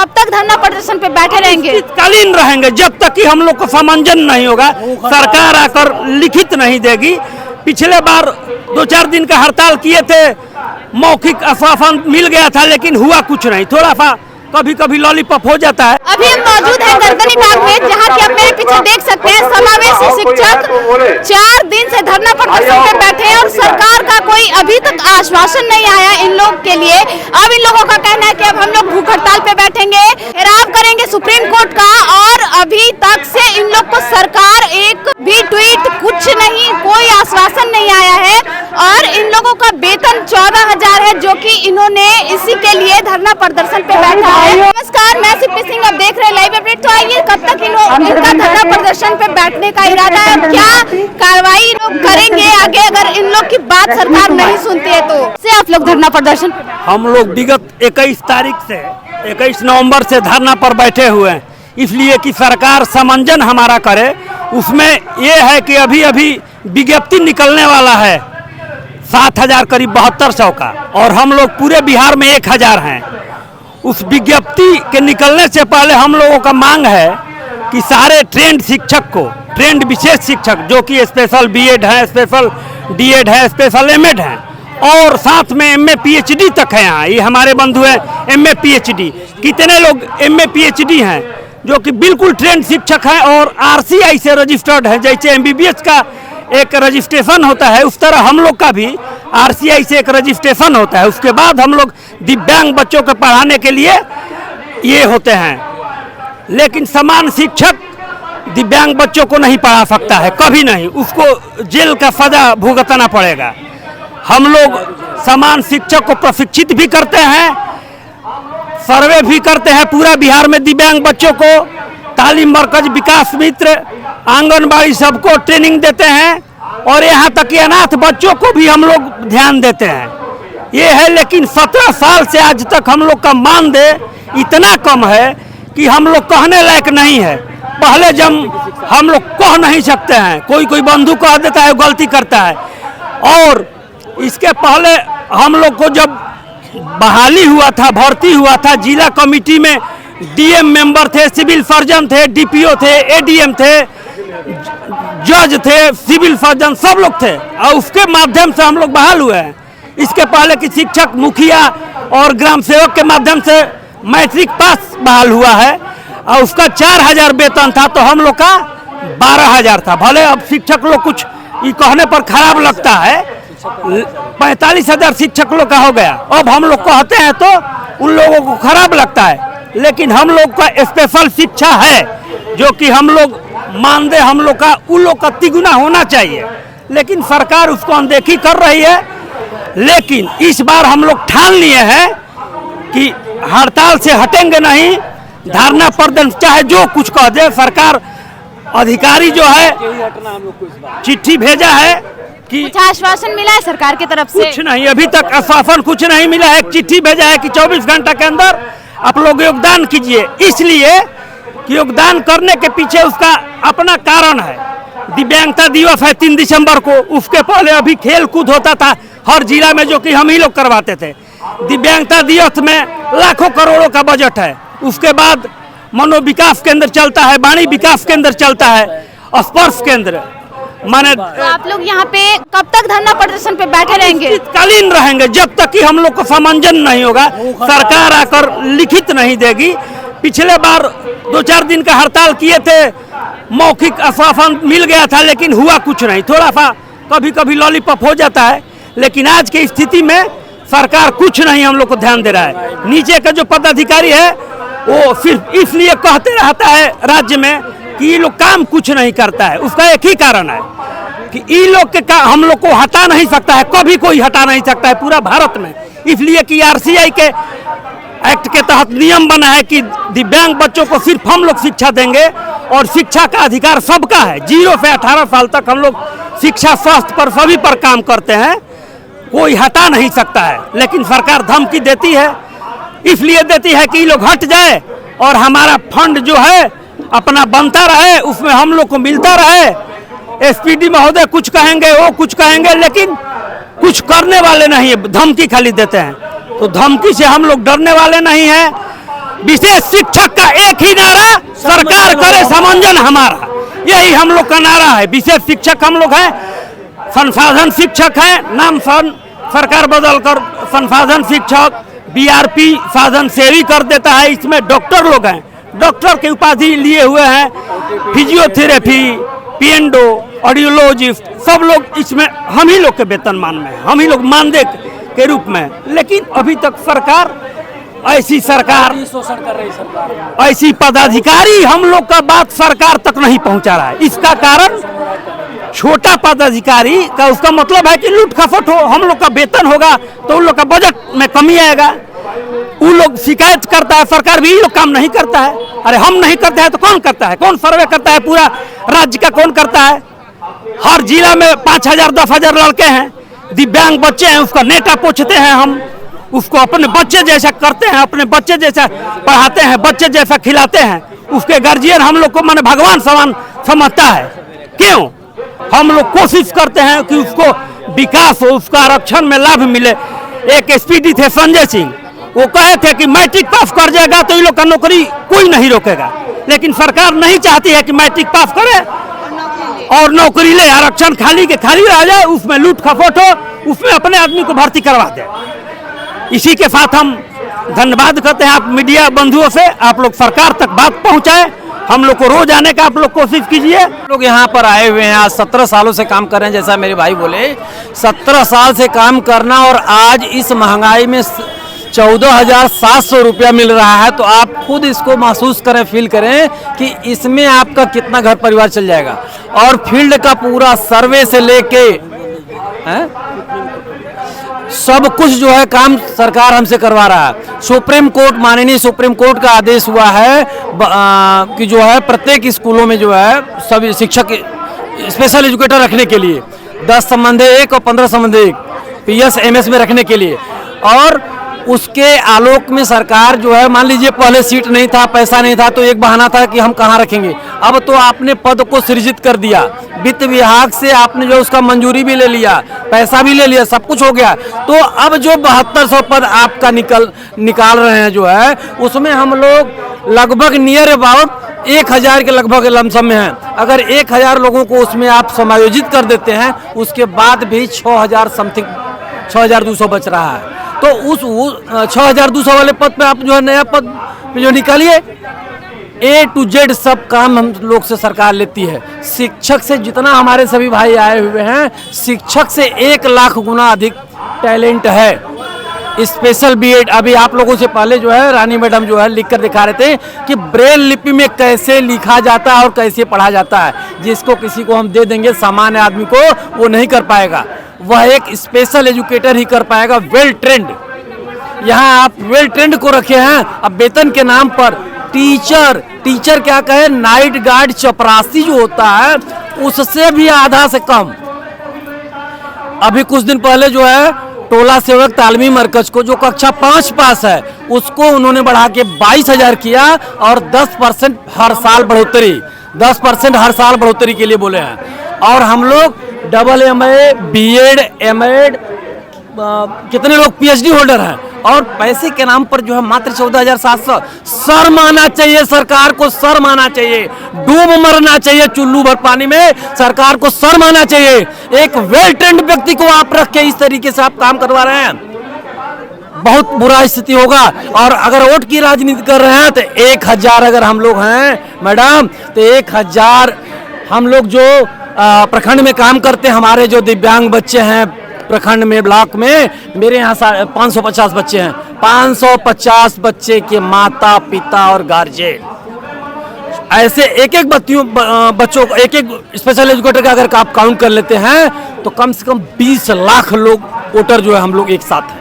कब तक धरना प्रदर्शन पे बैठे रहेंगे? कालीन रहेंगे जब तक कि हम लोग को समंजन नहीं होगा, सरकार आकर लिखित नहीं देगी। पिछले बार 2-4 दिन का हड़ताल किए थे, मौखिक आश्वासन मिल गया था लेकिन हुआ कुछ नहीं, थोड़ा सा कभी कभी लॉलीपॉप हो जाता है। अभी हम मौजूद हैं गरगनी बाग में, जहां कि आप मेरे पीछे देख सकते हैं समावेशी शिक्षक 4 दिन से धरना प्रदर्शन पे बैठे हैं और सरकार का कोई अभी तक आश्वासन नहीं आया इन लोग के लिए। अब इन लोगों का कहना है कि अब हम लोग भूख हड़ताल पे बैठेंगे, घेराव करेंगे सुप्रीम कोर्ट का, और अभी तक से इन लोग को सरकार एक भी ट्वीट कुछ नहीं, कोई आश्वासन नहीं आया है। और इन लोगों का वेतन 14,000 है, जो कि इन्होंने इसी के लिए धरना प्रदर्शन पे बैठा है। नमस्कार, मैं सिप्पी सिंह, आप देख रहे हैं लाइव अपडेट। तो आइए, कब तक इनका धरना प्रदर्शन पे बैठने का इरादा है, क्या कार्रवाई लोग करेंगे आगे अगर इन लोग की बात सरकार नहीं सुनती है तो? से आप लोग धरना प्रदर्शन? हम लोग विगत 21 नवंबर से धरना पर बैठे हुए हैं, इसलिए कि सरकार समंजन हमारा करे। उसमें ये है कि अभी विज्ञप्ति निकलने वाला है 7,000 करीब 7200 का, और हम लोग पूरे बिहार में 1,000 हैं। उस विज्ञप्ति के निकलने से पहले हम लोगों का मांग है कि सारे ट्रेंड शिक्षक को, ट्रेंड विशेष शिक्षक जो कि स्पेशल बीएड है, स्पेशल डीएड है, स्पेशल एमएड है, और साथ में एमए पीएचडी तक है। यहाँ ये हमारे बंधु हैं एमए पीएचडी, कितने लोग एमए पीएचडी हैं जो कि बिल्कुल ट्रेंड शिक्षक हैं और आरसीआई से रजिस्टर्ड है। जैसे एमबीबीएस का एक रजिस्ट्रेशन होता है, उस तरह हम लोग का भी आरसीआई से एक रजिस्ट्रेशन होता है। उसके बाद हम लोग दिव्यांग बच्चों को पढ़ाने के लिए ये होते हैं, लेकिन समान शिक्षक दिव्यांग बच्चों को नहीं पढ़ा सकता है, कभी नहीं, उसको जेल का सजा भुगतना पड़ेगा। हम लोग समान शिक्षक को प्रशिक्षित भी करते हैं, सर्वे भी करते हैं पूरा बिहार में दिव्यांग बच्चों को, तालीम मरकज, विकास मित्र, आंगनबाड़ी सबको ट्रेनिंग देते हैं, और यहाँ तक कि अनाथ बच्चों को भी हम लोग ध्यान देते हैं। ये है, लेकिन 17 साल से आज तक हम लोग का मानदेय इतना कम है कि हम लोग कहने लायक नहीं है। पहले जब हम लोग कह नहीं सकते हैं, कोई बंधु कह देता है, गलती करता है। और इसके पहले हम लोग को जब बहाली हुआ था, भर्ती हुआ था, जिला कमेटी में डीएम मेंबर थे, सिविल सर्जन थे, डीपीओ थे, एडीएम थे, जज थे, सिविल सर्जन सब लोग थे, और उसके माध्यम से हम लोग बहाल हुए हैं। इसके पहले कि शिक्षक, मुखिया और ग्राम सेवक के माध्यम से मैट्रिक पास बहाल हुआ है, और उसका 4,000 वेतन था, तो हम लोग का 12,000 था। भले अब शिक्षक लोग कुछ ये कहने पर खराब लगता है, 45,000 शिक्षक लोग का हो गया। अब हम लोग कहते हैं तो उन लोगों को खराब लगता है, लेकिन हम लोग का स्पेशल शिक्षा है, जो कि हम लोग मानदेय हम लोग का उन लोग का तिगुना होना चाहिए, लेकिन सरकार उसको अनदेखी कर रही है। लेकिन इस बार हम लोग ठान लिए हैं कि हड़ताल से हटेंगे नहीं, धरना प्रदर्शन चाहे जो कुछ कह दे सरकार। अधिकारी जो है चिट्ठी भेजा है कि कुछ आश्वासन मिला है सरकार की तरफ से? कुछ नहीं, अभी तक आश्वासन कुछ नहीं मिला है। चिट्ठी भेजा है कि 24 घंटा के अंदर आप लोग योगदान कीजिए, इसलिए कि योगदान करने के पीछे उसका अपना कारण है। दिव्यांगता दिवस है 3 दिसंबर को, उसके पहले अभी खेल कूद होता था हर जिला में, जो कि हम ही लोग करवाते थे। दिव्यांगता दिवस में लाखों करोड़ों का बजट है। उसके बाद मनोविकास केंद्र चलता है, वाणी विकास केंद्र चलता है, स्पर्श केंद्र माने। तो आप लोग यहाँ पे कब तक धरना प्रदर्शन पे बैठे रहेंगे? कालीन रहेंगे जब तक कि हम लोग को समंजन नहीं होगा, सरकार आकर लिखित नहीं देगी। पिछले बार 2-4 दिन का हड़ताल किए थे, मौखिक आश्वासन मिल गया था लेकिन हुआ कुछ नहीं, थोड़ा सा कभी कभी लॉलीपॉप हो जाता है। लेकिन आज की स्थिति में सरकार कुछ नहीं हम लोग को ध्यान दे रहा है। नीचे का जो पदाधिकारी है वो सिर्फ इसलिए कहते रहता है राज्य में कि ये लोग काम कुछ नहीं करता है। उसका एक ही कारण है कि ये लोग के हम लोग को हटा नहीं सकता है, कभी कोई हटा नहीं सकता है पूरा भारत में। इसलिए कि आरसीआई के एक्ट के तहत नियम बना है कि दिव्यांग बच्चों को सिर्फ हम लोग शिक्षा देंगे, और शिक्षा का अधिकार सबका है। 0 से 18 साल तक हम लोग शिक्षा, स्वास्थ्य पर सभी पर काम करते हैं, कोई हटा नहीं सकता है। लेकिन सरकार धमकी देती है, इसलिए देती है कि ये लोग हट जाए और हमारा फंड जो है अपना बनता रहे, उसमें हम लोग को मिलता रहे। एसपीडी महोदय कुछ कहेंगे, वो कुछ कहेंगे, लेकिन कुछ करने वाले नहीं है, धमकी खाली देते हैं। तो धमकी से हम लोग डरने वाले नहीं हैं। विशेष शिक्षक का एक ही नारा, सरकार करे समंजन हमारा, यही हम लोग का नारा है। विशेष शिक्षक हम लोग हैं, संसाधन शिक्षक हैं, नाम सरकार बदलकर संसाधन शिक्षक, बीआरपी साधन सेवी कर देता है। इसमें डॉक्टर लोग हैं, डॉक्टर की उपाधि लिए हुए हैं, फिजियोथेरेपी, पीएनडो, ऑडियोलॉजिस्ट, सब लोग इसमें हम ही लोग के वेतनमान में, हम ही लोग मानदेय के रूप में। लेकिन अभी तक सरकार, ऐसी सरकार, ऐसी पदाधिकारी हम लोग का बात सरकार तक नहीं पहुंचा रहा है। इसका कारण छोटा पदाधिकारी का, उसका मतलब है कि लूट खसोट हो, हम लोग का वेतन होगा तो उन लोग का बजट में कमी आएगा। उन लोग शिकायत करता है, सरकार भी ये लोग काम नहीं करता है। अरे हम नहीं करते हैं तो कौन करता है? कौन सर्वे करता है? पूरा राज्य का कौन करता है? हर जिला में 5,000 10,000 लड़के हैं, दिव्यांग बच्चे हैं, उसका नेटा पोछते हैं हम, उसको अपने बच्चे जैसा करते हैं, अपने बच्चे जैसा पढ़ाते हैं, बच्चे जैसा खिलाते हैं। उसके गार्जियन हम लोग को माने भगवान समान समझता है। क्यों? हम लोग कोशिश करते हैं कि उसको विकास हो, उसका आरक्षण में लाभ मिले। एक एसपीडी थे संजय सिंह, वो कहे थे कि मैट्रिक पास कर जाएगा तो इन लोग का नौकरी कोई नहीं रोकेगा। लेकिन सरकार नहीं चाहती है कि मैट्रिक पास करे और नौकरी ले, आरक्षण खाली के खाली रह जाए, उसमें लूट खसोट हो, उसमें अपने आदमी को भर्ती करवा दे। इसी के साथ हम धन्यवाद करते हैं आप मीडिया बंधुओं से, आप लोग सरकार तक बात पहुंचाए, हम लोग को रोज आने का आप लोग कोशिश कीजिए। लोग यहाँ पर आए हुए हैं, आज 17 सालों से काम कर रहे हैं, जैसा मेरे भाई बोले 17 साल से काम करना, और आज इस महंगाई में 14,700 रुपया मिल रहा है। तो आप खुद इसको महसूस करें, फील करें कि इसमें आपका कितना घर परिवार चल जाएगा। और फील्ड का पूरा सर्वे से लेके सब कुछ जो है काम सरकार हमसे करवा रहा है। सुप्रीम कोर्ट, माननीय सुप्रीम कोर्ट का आदेश हुआ है कि जो है प्रत्येक स्कूलों में जो है सभी शिक्षक स्पेशल एजुकेटर रखने के लिए 10 संबंधे 1 और 15 संबंधे 1 पीएस एमएस में रखने के लिए। और उसके आलोक में सरकार जो है, मान लीजिए पहले सीट नहीं था, पैसा नहीं था, तो एक बहाना था कि हम कहाँ रखेंगे। अब तो आपने पद को सृजित कर दिया, वित्त विभाग से आपने जो उसका मंजूरी भी ले लिया, पैसा भी ले लिया, सब कुछ हो गया। तो अब जो 7200 पद आपका निकाल रहे हैं जो है, उसमें हम लोग लगभग नियर अबाउट 1000 के लगभग लमसम में हैं। अगर 1000 लोगों को उसमें आप समायोजित कर देते हैं, उसके बाद भी 6000 समथिंग 6200 बच रहा है। तो उस 6200 वाले पद पे आप जो है नया पद जो निकालिए, A to Z सब काम हम लोग से सरकार लेती है। शिक्षक से जितना हमारे सभी भाई आए हुए हैं, शिक्षक से 1 लाख गुना अधिक टैलेंट है। स्पेशल बीएड अभी आप लोगों से पहले जो है रानी मैडम जो है लिख कर दिखा रहे थे कि ब्रेल लिपि में कैसे लिखा जाता है और कैसे पढ़ा जाता है। जिसको किसी को हम दे देंगे सामान्य आदमी को, वो नहीं कर पाएगा, वह एक स्पेशल एजुकेटर ही कर पाएगा, वेल ट्रेंड। यहाँ आप वेल ट्रेंड को रखे हैं, अब वेतन के नाम पर टीचर क्या कहे, नाइट गार्ड चपरासी जो होता है उससे भी आधा से कम। अभी कुछ दिन पहले जो है टोला सेवक तालमी मरकज को जो कक्षा 5 पास है, उसको उन्होंने बढ़ा के 22,000 किया और 10% हर साल बढ़ोतरी, 10% हर साल बढ़ोतरी के लिए बोले हैं। और हम लोग AA, बीएड, एमएड, कितने लोग पीएचडी होल्डर हैं, और पैसे के नाम पर जो है मात्र 14,700। शर्म आना चाहिए सरकार को, शर्म आना चाहिए, डूब मरना चाहिए चुल्लू भर पानी में, सरकार को शर्म आना चाहिए। एक वेल ट्रेंड व्यक्ति को आप रख के इस तरीके से आप काम करवा रहे हैं, बहुत बुरा स्थिति होगा। और अगर वोट की राजनीति कर रहे हैं तो 1000 अगर हम लोग हैं मैडम, तो 1000 हम लोग जो प्रखंड में काम करते हैं, हमारे जो दिव्यांग बच्चे हैं प्रखंड में, ब्लॉक में, मेरे यहाँ 550 बच्चे हैं, 550 बच्चे के माता पिता और गार्जियन, ऐसे एक बच्चों को एक स्पेशल एजुकेटर का अगर आप काउंट कर लेते हैं तो कम से कम 20 लाख लोग वोटर जो है हम लोग एक साथ हैं।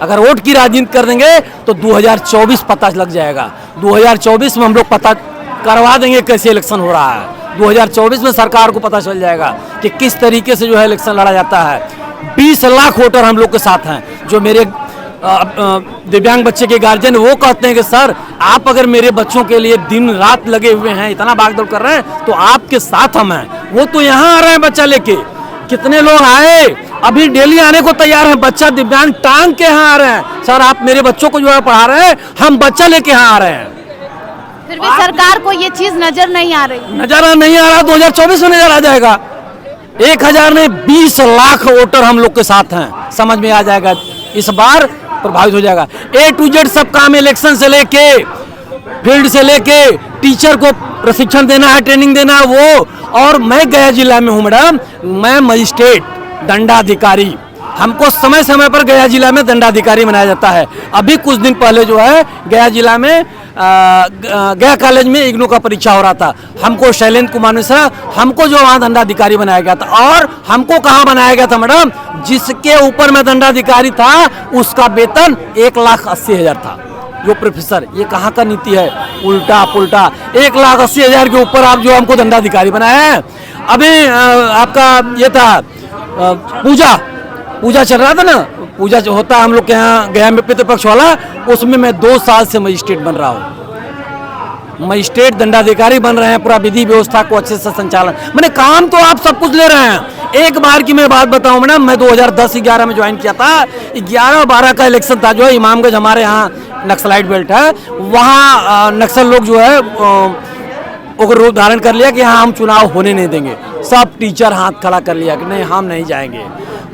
अगर वोट की राजनीति कर देंगे तो 2024 पता लग जाएगा। 2024 में हम लोग पता करवा देंगे कैसे इलेक्शन हो रहा है। 2024 में सरकार को पता चल जाएगा कि किस तरीके से जो है इलेक्शन लड़ा जाता है। 20 लाख वोटर हम लोग के साथ हैं। जो मेरे दिव्यांग बच्चे के गार्जियन वो कहते हैं कि सर आप अगर मेरे बच्चों के लिए दिन रात लगे हुए हैं, इतना भागदौड़ कर रहे हैं, तो आपके साथ हम हैं। वो तो यहाँ आ रहे हैं बच्चा लेके, कितने लोग आए अभी डेली आने को तैयार है। बच्चा दिव्यांग टांग के यहाँ आ रहे हैं, सर आप मेरे बच्चों को जो है पढ़ा रहे हैं, हम बच्चा लेके यहाँ आ रहे हैं। फिर भी सरकार को ये चीज नजर नहीं आ रही। नजर नहीं आ रहा, 2024 में नजर आ जाएगा। 1000 नहीं 20 लाख वोटर हम लोग के साथ हैं, समझ में आ जाएगा, इस बार प्रभावित हो जाएगा। A to Z सब काम, इलेक्शन से लेके फील्ड से लेके टीचर को प्रशिक्षण देना है, ट्रेनिंग देना है वो। और मैं गया जिला में हूँ मैडम, मैं मजिस्ट्रेट दंडाधिकारी, हमको समय समय पर गया जिला में दंडाधिकारी बनाया जाता है। अभी कुछ दिन पहले जो है गया जिला में गया कॉलेज में इग्नू का परीक्षा हो रहा था, हमको शैलेंद्र कुमार मिश्रा हमको जो वहाँ दंडाधिकारी बनाया गया था। और हमको कहाँ बनाया गया था मैडम, जिसके ऊपर मैं दंडाधिकारी था उसका वेतन 1,80,000 था। जो प्रोफेसर, ये कहाँ का नीति है, उल्टा पुल्टा। 1,80,000 के ऊपर आप जो हमको दंडाधिकारी बनाया है। अभी आपका ये था पूजा चल रहा था ना, पूजा जो होता है हम लोग के यहाँ गया में पितृपक्ष वाला, उसमें मैं 2 साल से मजिस्ट्रेट बन रहा हूँ। मजिस्ट्रेट दंडाधिकारी बन रहे हैं, पूरा विधि व्यवस्था को अच्छे से संचालन, मैंने काम तो आप सब कुछ ले रहे हैं। एक बार की मैं बात बताऊं मैडम, मैं 2010-11 में ज्वाइन किया था। 11-12 का इलेक्शन था, जो है इमामगंज हमारे यहाँ नक्सलाइट बेल्ट है, वहाँ नक्सल लोग जो है वो रूप धारण कर लिया कि हाँ हम चुनाव होने नहीं देंगे। सब टीचर हाथ खड़ा कर लिया कि नहीं हम नहीं जाएंगे,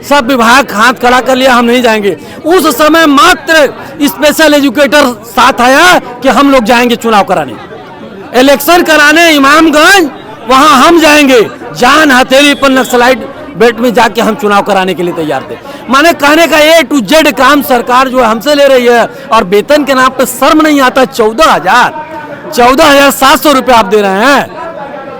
सब विभाग हाथ खड़ा कर लिया हम नहीं जाएंगे। उस समय मात्र स्पेशल एजुकेटर साथ आया कि हम लोग जाएंगे चुनाव कराने, इलेक्शन कराने इमामगंज, वहां हम जाएंगे। जान हथेली पर नक्सलाइट बेल्ट में जाके हम चुनाव कराने के लिए तैयार थे। माने कहने का A to Z काम सरकार जो हमसे ले रही है, और वेतन के नाम पे शर्म नहीं आता। 14,700 रुपये आप दे रहे हैं।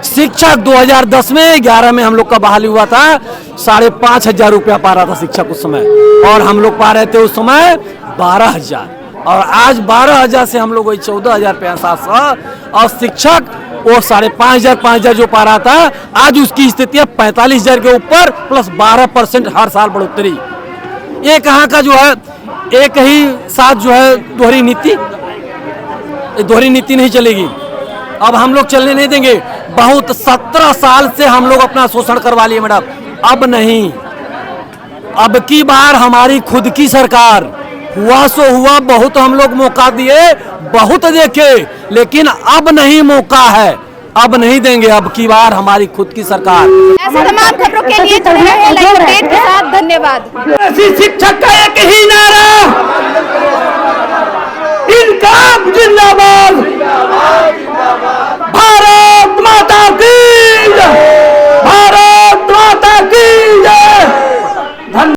शिक्षक 2010 में 11 में हम लोग का बहाली हुआ था, 5,500 रुपया पा रहा था शिक्षक उस समय, और हम लोग पा रहे थे उस समय 12,000, और आज 12,000 से हम लोग वही 14,700, और शिक्षक वो 5,500 जो पा रहा था, आज उसकी स्थिति है 45,000 के ऊपर प्लस 12% हर साल बढ़ोतरी। ये कहाँ का जो है एक ही साथ जो है दोहरी नीति नहीं चलेगी। अब हम लोग चलने नहीं देंगे। बहुत 17 साल से हम लोग अपना शोषण करवा लिए मैडम, अब नहीं। अब की बार हमारी खुद की सरकार, हुआ सो हुआ, बहुत हम लोग मौका दिए, बहुत देखे, लेकिन अब नहीं मौका है, अब नहीं देंगे। अब की बार हमारी खुद की सरकार। ऐसे तमाम खबरों के लिए जुड़े रहिए लाइव अपडेट के साथ। धन्यवाद। शिक्षक का एक ही नारा